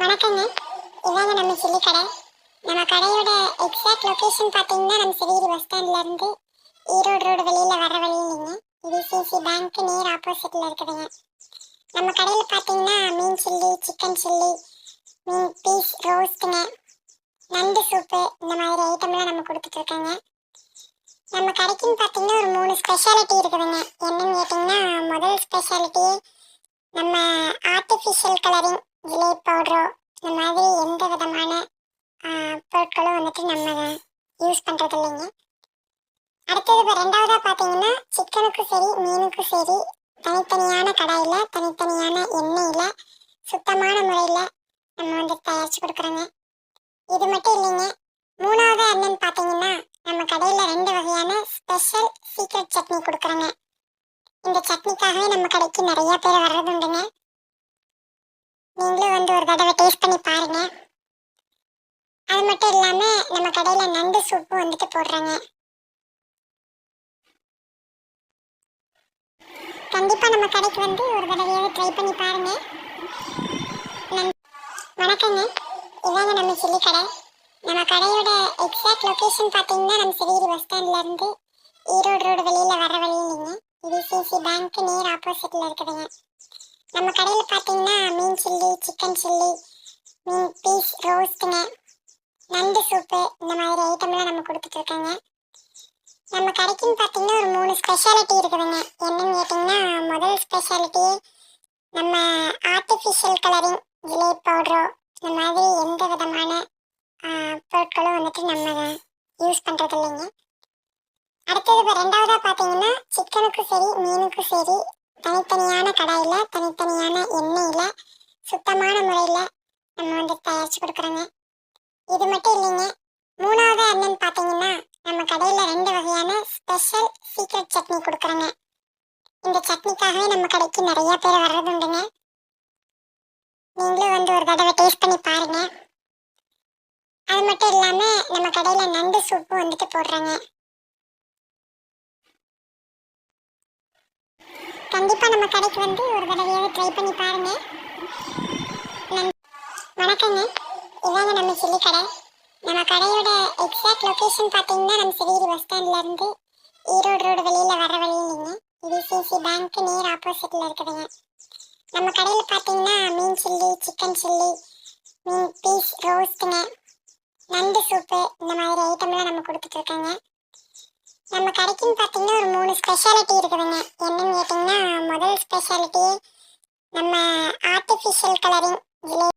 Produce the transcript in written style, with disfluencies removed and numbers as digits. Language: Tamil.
வணக்கங்க. இதாங்க நம்ம சில்லி கடை. நம்ம கடையோட எக்ஸாக்ட் லொகேஷன் பார்த்தீங்கன்னா நம்ம சிறுகிரி பஸ் ஸ்டாண்ட்ல இருந்து ஈரோடு ரோடு வெளியில வர வழியிலிங்க. IDFC பேங்க் நேர் ஆப்போசிட்ல இருக்குதுங்க. நம்ம கடையில் பார்த்தீங்கன்னா மீன் சில்லி, சிக்கன் சில்லி, மீன் பீஸ் ரோஸ்ட்டுங்க, நண்டு சூப்பு இந்த மாதிரி ஐட்டம்லாம் நம்ம கொடுத்துட்டு இருக்கோங்க. நம்ம கடைக்குன்னு பார்த்தீங்கன்னா ஒரு 3 ஸ்பெஷாலிட்டி இருக்குதுங்க. என்னன்னு கேட்டிங்கன்னா, முதல் ஸ்பெஷாலிட்டி நம்ம ஆர்டிஃபிஷியல் கலரிங் ஜிலேட் பவுடரோ இந்த மாதிரி எந்த விதமான பொருட்களும் வந்துட்டு நம்ம யூஸ் பண்ணுறது இல்லைங்க. அடுத்தது இப்போ ரெண்டாவதாக பார்த்தீங்கன்னா, சிக்கனுக்கும் சரி மீனுக்கும் சரி தனித்தனியான கடாயில் தனித்தனியான எண்ணெயில் சுத்தமான முறையில் நம்ம வந்து தயாரித்து கொடுக்குறோங்க. இது மட்டும் இல்லைங்க, மூணாவது என்னன்னு பார்த்தீங்கன்னா, நம்ம கடையில் 2 வகையான ஸ்பெஷல் சீக்ரெட் சட்னி கொடுக்குறோங்க. இந்த சட்னிக்காகவே நம்ம கடைக்கு நிறைய பேர் வர்றது உண்டுங்க. நீங்களும் வந்து ஒரு தடவை டேஸ்ட் பண்ணி பாருங்க. அது மட்டும் இல்லாமல் நம்ம கடையில் நண்டு சூப்பு வந்துட்டு போடுறாங்க. கண்டிப்பாக நம்ம கடைக்கு வந்து ஒரு தடவையாவது ட்ரை பண்ணி பாருங்க. வணக்கங்க. இதாங்க நம்ம சில்லி கடை. நம்ம கடையோட எக்ஸாக்ட் லொகேஷன் பார்த்தீங்கன்னா நம்ம சிறுகிரி பஸ் ஸ்டாண்ட்ல இருந்து ஈரோடு ரோடு வெளியில் வர வழியிலிங்க. IDFC பேங்க் நேர் ஆப்போசிட்ல இருக்குதுங்க. நம்ம கடையில் பார்த்தீங்கன்னா மீன் சில்லி, சிக்கன் சில்லி, மீன் பீஸ் ரோஸ்ட்டுங்க, நண்டு சூப்பு இந்த மாதிரி ஐட்டம்லாம் நம்ம கொடுத்துட்டு இருக்கோங்க. நம்ம கடைக்குன்னு பார்த்தீங்கன்னா ஒரு 3 ஸ்பெஷாலிட்டி இருக்குதுங்க. என்னன்னு கேட்டிங்கன்னா, முதல் ஸ்பெஷாலிட்டி நம்ம ஆர்டிஃபிஷியல் கலரிங் ஜிலேட் பவுடரோ இந்த மாதிரி எந்த விதமான பொருட்களும் வந்துட்டு நம்ம யூஸ் பண்ணுறது இல்லைங்க. அடுத்தது இப்போ ரெண்டாவதாக பார்த்தீங்கன்னா, சிக்கனுக்கும் சரி மீனுக்கும் சரி தனித்தனியான கடாயில் தனித்தனியான எண்ணெயில் சுத்தமான முறையில் நம்ம வந்து தயாரித்து கொடுக்குறோங்க. இது மட்டும் இல்லைங்க, மூணாவது என்னன்னு பார்த்தீங்கன்னா, நம்ம கடையில் 2 வகையான ஸ்பெஷல் சீக்ரெட் சட்னி கொடுக்குறோங்க. இந்த சட்னிக்காகவே நம்ம கடைக்கு நிறைய பேர் வர்றது உண்டுங்க. நீங்களும் வந்து ஒரு தடவை டேஸ்ட் பண்ணி பாருங்க. அது மட்டும் இல்லாமல் நம்ம கடையில் நண்டு சூப்பு வந்துட்டு போடுறாங்க. கண்டிப்பாக நம்ம கடைக்கு வந்து ஒரு தடவையாவது ட்ரை பண்ணி பாருங்க. வணக்கங்க. இதாங்க நம்ம சில்லி கடை. நம்ம கடையோட எக்ஸாக்ட் லொகேஷன் பார்த்தீங்கன்னா நம்ம சிறுகிரி பஸ் ஸ்டாண்ட்ல இருந்து ஈரோடு ரோடு வெளியில் வர வழியிலிங்க. IDFC பேங்க் நேர் ஆப்போசிட்ல இருக்குதுங்க. நம்ம கடையில் பார்த்தீங்கன்னா மீன் சில்லி, சிக்கன் சில்லி, மீன் பீஸ் ரோஸ்ட்டுங்க, நண்டு சூப்பு இந்த மாதிரி ஐட்டம்லாம் நம்ம கொடுத்துட்டு இருக்கோங்க. நம்ம கடைக்குன்னு பார்த்தீங்கன்னா ஒரு 3 ஸ்பெஷாலிட்டி இருக்குதுங்க. என்னன்னு கேட்டிங்கன்னா, முதல் ஸ்பெஷாலிட்டி நம்ம ஆர்டிஃபிஷியல் கலரிங் ஜிலேட்